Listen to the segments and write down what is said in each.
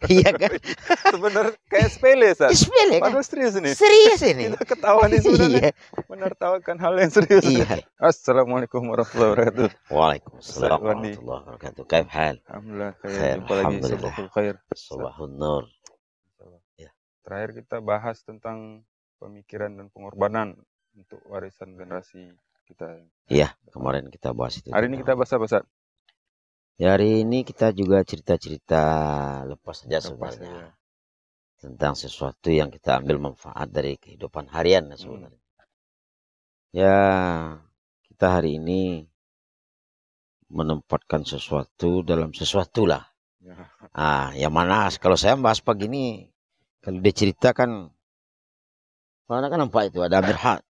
Iya kan? Sebenarnya kayak sepele, Sat. Sepele kan? Padahal serius ini. Serius ini. Kita ketawa nih sebenarnya. Iya. Menertawakan hal yang serius. Iya. Assalamualaikum warahmatullahi wabarakatuh. Waalaikumsalam Ustaz Wandi. warahmatullahi wabarakatuh. Kaif hal? Alhamdulillah, Khair, khair. Jumpa lagi alhamdulillah. Sabahul Khair. Sabahun nur. Ya. Terakhir kita bahas tentang pemikiran dan pengorbanan untuk warisan generasi kita. Iya, kemarin kita bahas itu. Hari ini kita bahas apa, Sat? Ya, hari ini kita juga cerita-cerita lepas saja Lepas sebenarnya. Tentang sesuatu yang kita ambil manfaat dari kehidupan harian sebenarnya. Ya, kita hari ini menempatkan sesuatu dalam sesuatu lah. Yang mana kalau saya bahas pagi ini, kalau dia ceritakan, mana kan nampak itu ada mirhat,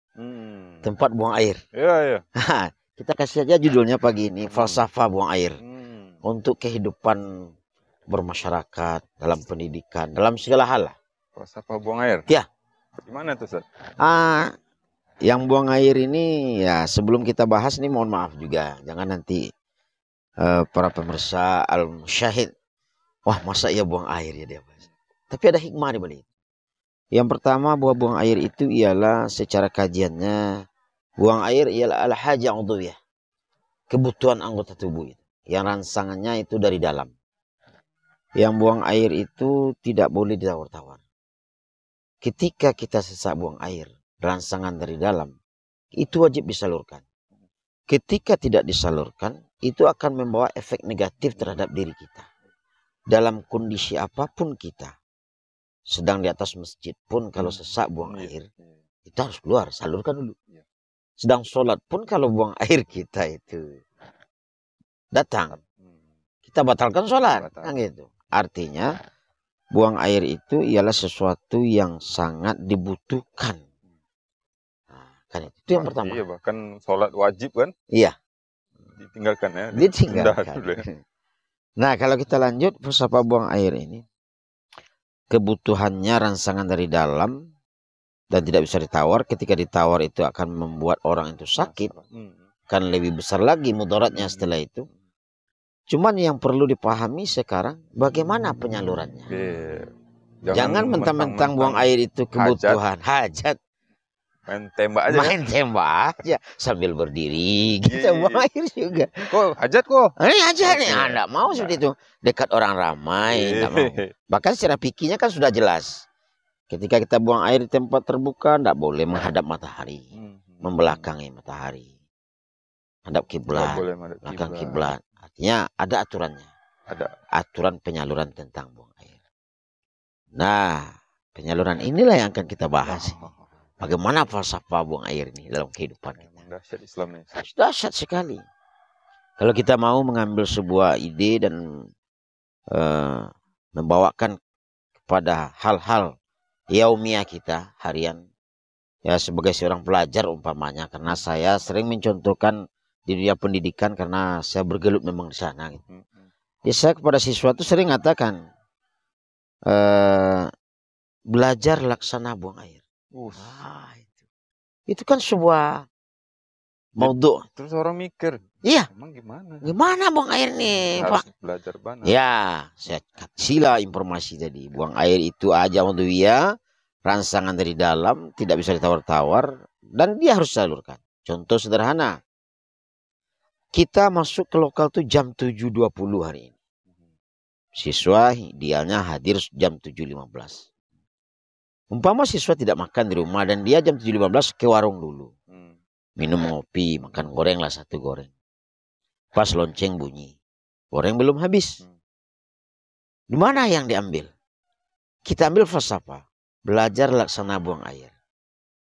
tempat buang air. Iya. Kita kasih aja judulnya pagi ini, falsafah buang air. Untuk kehidupan bermasyarakat, dalam pendidikan, dalam segala hal lah. Falsafah buang air? Ya. Gimana tuh, Sat? Yang buang air ini, ya sebelum kita bahas nih mohon maaf juga. Jangan nanti para pemirsa al-musyahid, wah masa ia buang air ya dia bahas. Tapi ada hikmah di balik. Yang pertama, bahwa buang air itu ialah secara kajiannya, buang air ialah al-hajah udhwiyah, kebutuhan anggota tubuh itu. Yang rangsangannya itu dari dalam. Yang buang air itu tidak boleh ditawar-tawar. Ketika kita sesak buang air, rangsangan dari dalam, itu wajib disalurkan. Ketika tidak disalurkan, itu akan membawa efek negatif terhadap diri kita. Dalam kondisi apapun kita, sedang di atas masjid pun kalau sesak buang air, kita harus keluar, salurkan dulu. Sedang sholat pun kalau buang air kita itu datang, kita batalkan sholat. Kan gitu. Artinya buang air itu ialah sesuatu yang sangat dibutuhkan. Kan itu yang pertama. Iya, bahkan sholat wajib kan? Iya. Ditinggalkan ya. Ditinggalkan. Nah, kalau kita lanjut, falsafah buang air ini, kebutuhannya rangsangan dari dalam dan tidak bisa ditawar. Ketika ditawar itu akan membuat orang itu sakit. Kan lebih besar lagi mudaratnya setelah itu. Cuman yang perlu dipahami sekarang, bagaimana penyalurannya. Jangan mentang-mentang buang air itu kebutuhan hajat. Main tembak aja. Main tembak aja sambil berdiri. Kita buang air juga. Kok hajat kok? Ini hajat nih. Enggak mau seperti itu. Dekat orang ramai. Enggak mau. Bahkan secara fikihnya kan sudah jelas. Ketika kita buang air di tempat terbuka, enggak boleh menghadap matahari. Membelakangi matahari. Hadap kiblat. Belakang kiblat. Artinya ada aturannya. Ada aturan penyaluran tentang buang air. Nah, penyaluran inilah yang akan kita bahas. Bagaimana falsafah buang air ini dalam kehidupan kita. Dahsyat Islam ini. Dahsyat sekali. Kalau kita mau mengambil sebuah ide dan membawakan kepada hal-hal yaumiyah kita harian. Ya sebagai seorang pelajar umpamanya. Karena saya sering mencontohkan di dunia pendidikan karena saya bergelut memang di sana. Gitu. Jadi saya kepada siswa itu sering mengatakan belajar laksana buang air. Itu kan sebuah maudhu'. Terus orang mikir, iya. Emang gimana? Gimana buang air nih, Harus Pak? Belajar banget. Ya, saya kasihlah informasi tadi. Buang air itu aja udhwiyah, rangsangan dari dalam, tidak bisa ditawar-tawar dan dia harus salurkan. Contoh sederhana. Kita masuk ke lokal tuh jam 7.20 hari ini. Siswa idealnya hadir jam 7.15. Umpama siswa tidak makan di rumah dan dia jam 7.15 ke warung dulu. Minum ngopi, makan goreng lah 1 goreng. Pas lonceng bunyi. Goreng belum habis. Di mana yang diambil? Kita ambil falsafah. Belajar laksana buang air.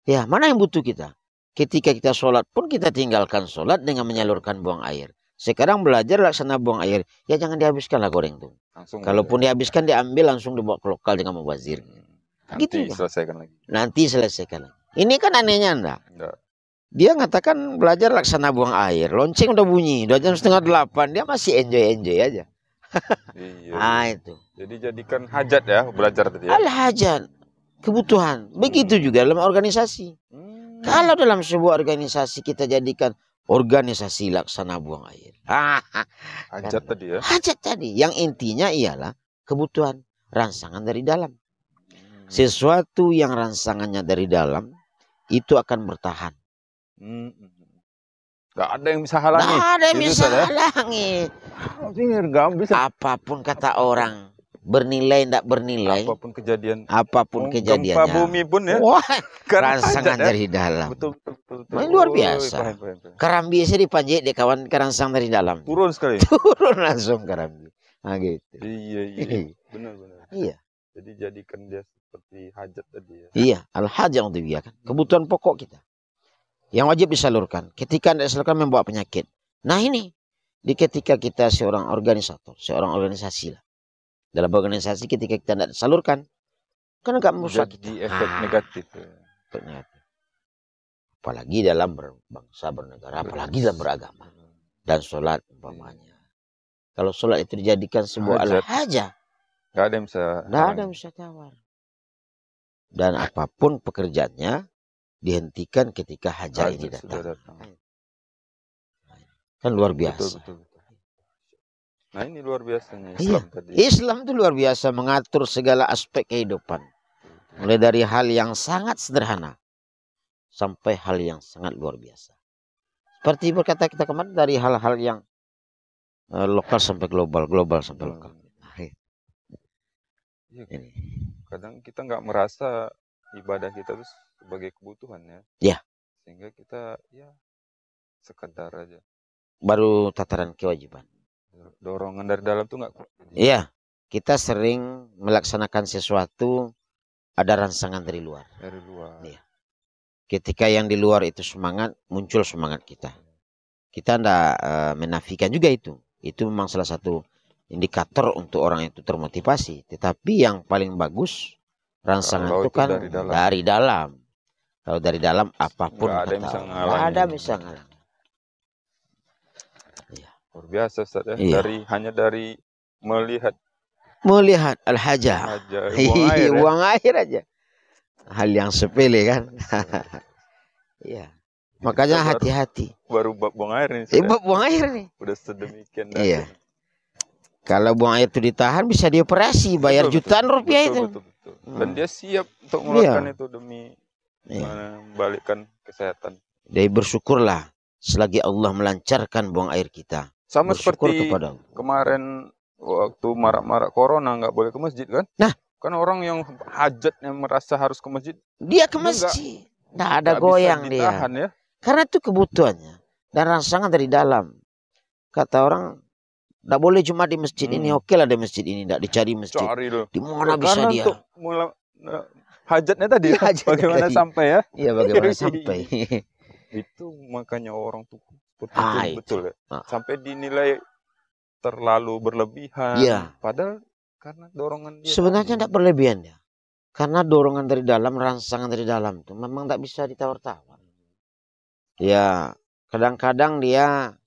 Ya, mana yang butuh kita? Ketika kita sholat pun kita tinggalkan sholat dengan menyalurkan buang air. Sekarang belajar laksana buang air. Ya jangan dihabiskan lah goreng tuh. Kalaupun dihabiskan diambil langsung dibawa ke lokal dengan mubazir. Nanti gitu selesaikan lagi. Nanti selesaikan lagi. Ini kan anehnya enggak? Dia ngatakan belajar laksana buang air. Lonceng udah bunyi. Udah jam 7:30. Dia masih enjoy aja. Iya. Itu. Jadi jadikan hajat ya belajar tadi ya. Al-hajat. Kebutuhan. Begitu juga dalam organisasi. Kalau dalam sebuah organisasi kita jadikan organisasi laksana buang air. Hajat tadi ya. Hajat tadi. Yang intinya ialah kebutuhan. rangsangan dari dalam. Sesuatu yang rangsangannya dari dalam itu akan bertahan. Gak ada yang bisa halangi. Gak ada yang Itu bisa saja. halangi. Gak bisa. Apapun kata orang, bernilai tidak bernilai, Apapun kejadian. apapun kejadiannya. Gempa bumi pun ya. Wah, Karena rangsangan hajat, ya. dari dalam. Betul. Luar biasa. Paham. Kerambi saya dipanjat deh kawan kerangsang dari dalam. Turun sekali. Turun langsung kerambi. Nah gitu. Iya. Benar. Iya. Jadi jadikan dia seperti hajat tadi ya. Iya, al-hajat untuk dia kan. Kebutuhan pokok kita. Yang wajib disalurkan. Ketika tidak disalurkan membawa penyakit. Nah ini. Ketika kita seorang organisator. Seorang organisasi lah. Dalam organisasi ketika kita tidak disalurkan. Kan enggak merusak kita. Jadi efek negatif. Efek negatif. Apalagi dalam berbangsa, bernegara. Apalagi dalam beragama. Dan sholat umpamanya. Kalau sholat itu dijadikan sebuah al-hajat. Nggak ada yang bisa tawar. Dan apapun pekerjaannya dihentikan ketika hajat ini datang. Kan luar biasa. Betul. Nah ini luar biasanya Islam tadi. Islam itu luar biasa mengatur segala aspek kehidupan. Mulai dari hal yang sangat sederhana sampai hal yang sangat luar biasa. Seperti berkata kita kemarin dari hal-hal yang lokal sampai global sampai lokal. Ini. Kadang kita nggak merasa ibadah kita itu sebagai kebutuhan ya. Ya. Sehingga kita ya sekedar aja. Baru tataran kewajiban. Dorongan dari dalam tuh nggak. Iya. Kita sering melaksanakan sesuatu ada rangsangan dari luar. Iya. Ketika yang di luar itu semangat, muncul semangat kita. Kita tidak menafikan juga itu. Itu memang salah satu indikator untuk orang itu termotivasi. Tetapi yang paling bagus rangsangan itu kan dari dalam. Kalau dari dalam apapun nggak ada yang bisa ngalangi. Ya. Luar biasa Ustaz ya. Iya. Hanya dari melihat al-hajat. Buang air aja. Hal yang sepele kan. Iya. Makanya hati-hati. Baru bab buang air nih. Bab buang air nih. Udah sedemikian. Iya. Kalau buang air itu ditahan bisa dioperasi, bayar jutaan rupiah itu. Betul. Dan dia siap untuk mengeluarkan itu demi membalikkan kesehatan. Jadi bersyukurlah selagi Allah melancarkan buang air kita. Sama bersyukur seperti kepada Allah. Kemarin waktu marak-marak corona nggak boleh ke masjid kan? Nah, kan orang yang hajat yang merasa harus ke masjid, dia ke masjid. Nggak ada goyang dia. Ya? Karena itu kebutuhannya dan rangsangan dari dalam. Kata orang, nggak boleh cuma di masjid ini. Oke lah di masjid ini, nggak dicari masjid. Di mana bisa dia? Hajatnya tadi, bagaimana sampai ya? Iya, bagaimana sampai. Itu makanya orang tuh betul ya. Sampai dinilai terlalu berlebihan. Iya. Padahal karena dorongan dia. Sebenarnya tidak berlebihan ya. Karena dorongan dari dalam, rangsangan dari dalam itu memang tidak bisa ditawar-tawar. Ya, kadang-kadang dia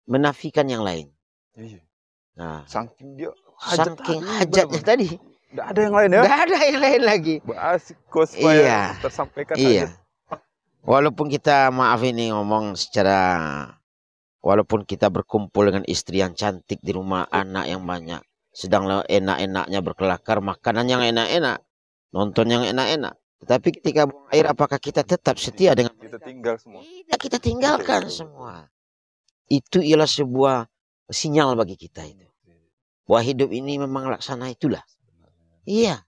menafikan yang lain. Iya. Nah, saking hajatnya tadi. Nggak ada yang lain ya? Nggak ada yang lain lagi. Asik supaya tersampaikan aja. Walaupun kita maaf ini ngomong secara, walaupun kita berkumpul dengan istri yang cantik di rumah, anak yang banyak, sedang enak-enaknya berkelakar, makanan yang enak-enak, nonton yang enak-enak. Tetapi ketika buang air, apakah kita tetap setia dengan kita tinggal semua? Tidak, kita tinggalkan semua. Itu ialah sebuah sinyal bagi kita itu. Bahwa hidup ini memang laksana itulah. Iya,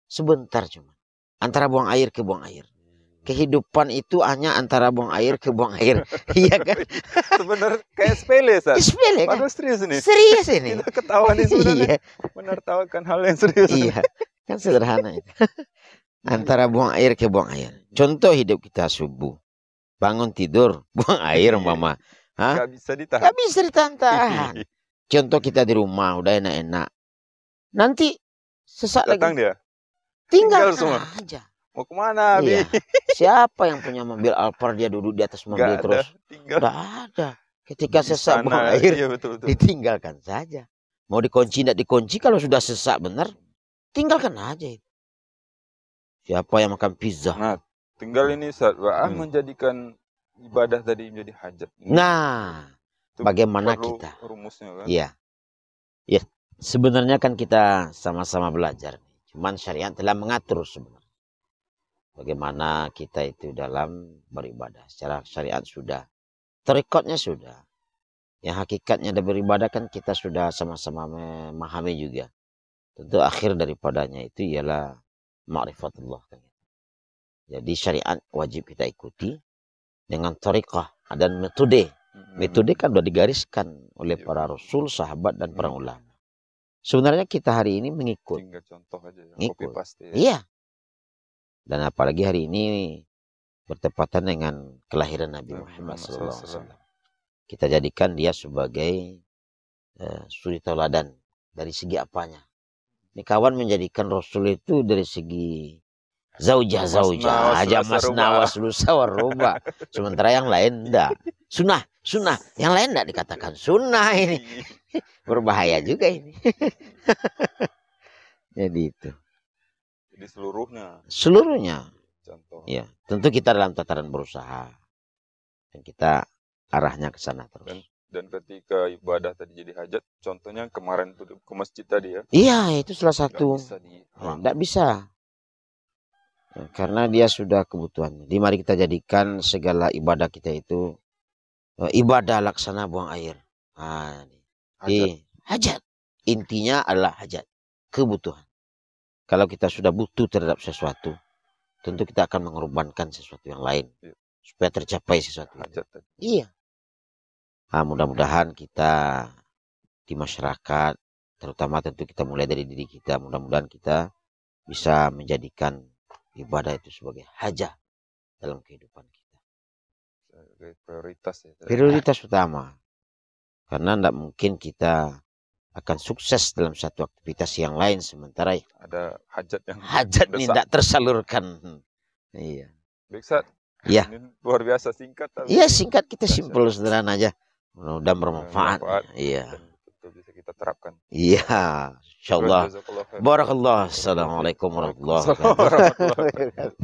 sebentar cuma. Antara buang air ke buang air. Kehidupan itu hanya antara buang air ke buang air. Iya kan? Sebenarnya kayak sepele, Sat. Sepele kan? Padahal serius ini. Serius ini. Kita ketawa nih sebenarnya. Menertawakan hal yang serius. Iya, kan sederhana itu. Antara buang air ke buang air. Contoh hidup kita subuh. Bangun tidur, buang air mama. Gak bisa ditahan. Gak bisa ditahan. Contoh kita di rumah, udah enak-enak. Nanti sesak lagi. Datang dia. Tinggal semua aja. Mau kemana, Abi? Iya. Siapa yang punya mobil Alphard dia duduk di atas mobil terus? Gak ada. Ketika sesak buang air, betul. ditinggalkan saja. Mau dikunci, tidak dikunci, kalau sudah sesak benar, tinggalkan aja itu. Siapa yang makan pizza? Nah, tinggal ini saat menjadikan ibadah tadi menjadi hajat. Nah, bagaimana kita? Rumusnya kan? Iya. Ya, Sebenarnya kan kita sama-sama belajar. Cuman syariat telah mengatur sebenarnya. Bagaimana kita itu dalam beribadah. Secara syariat sudah. Terikatnya sudah. Yang hakikatnya dari beribadah kan kita sudah sama-sama memahami juga. Tentu akhir daripadanya itu ialah ma'rifatullah. Jadi syariat wajib kita ikuti dengan tariqah dan metode. Metode kan sudah digariskan oleh para rasul, sahabat, dan para ulama. Sebenarnya kita hari ini mengikut. Tinggal contoh aja ya. Ngikut. Copy paste ya. Iya. Dan apalagi hari ini bertepatan dengan kelahiran Nabi Muhammad SAW. Kita jadikan dia sebagai suri tauladan dari segi apanya. Ini kawan menjadikan Rasul itu dari segi zaujah, aja masna waslusa waruba. Sementara yang lain enggak. Sunnah. Yang lain enggak dikatakan sunnah ini. Berbahaya juga ini. Jadi itu. Jadi Seluruhnya. Contoh. Ya, tentu kita dalam tataran berusaha. Dan kita arahnya ke sana terus. Dan ketika ibadah tadi jadi hajat, contohnya kemarin tuh ke masjid tadi ya. Iya, itu salah satu. Tidak bisa. Ya, karena dia sudah kebutuhannya. Jadi mari kita jadikan segala ibadah kita itu ibadah laksana buang air. Hajat. Intinya adalah hajat. Kebutuhan. Kalau kita sudah butuh terhadap sesuatu, tentu kita akan mengorbankan sesuatu yang lain. Supaya tercapai sesuatu. Hajat tadi. Iya. Mudah-mudahan kita di masyarakat, terutama tentu kita mulai dari diri kita, mudah-mudahan kita bisa menjadikan ibadah itu sebagai hajat dalam kehidupan kita. Sebagai prioritas ya. Prioritas utama. Karena tidak mungkin kita akan sukses dalam satu aktivitas yang lain sementara ada hajat yang ini tidak tersalurkan. Iya. Baik, iya. Ini luar biasa singkat. Iya, singkat, kita simpel sederhana aja. Mudah bermanfaat. Iya. Betul bisa kita terapkan. Iya, insyaallah. Barakallah. Assalamualaikum warahmatullahi wabarakatuh.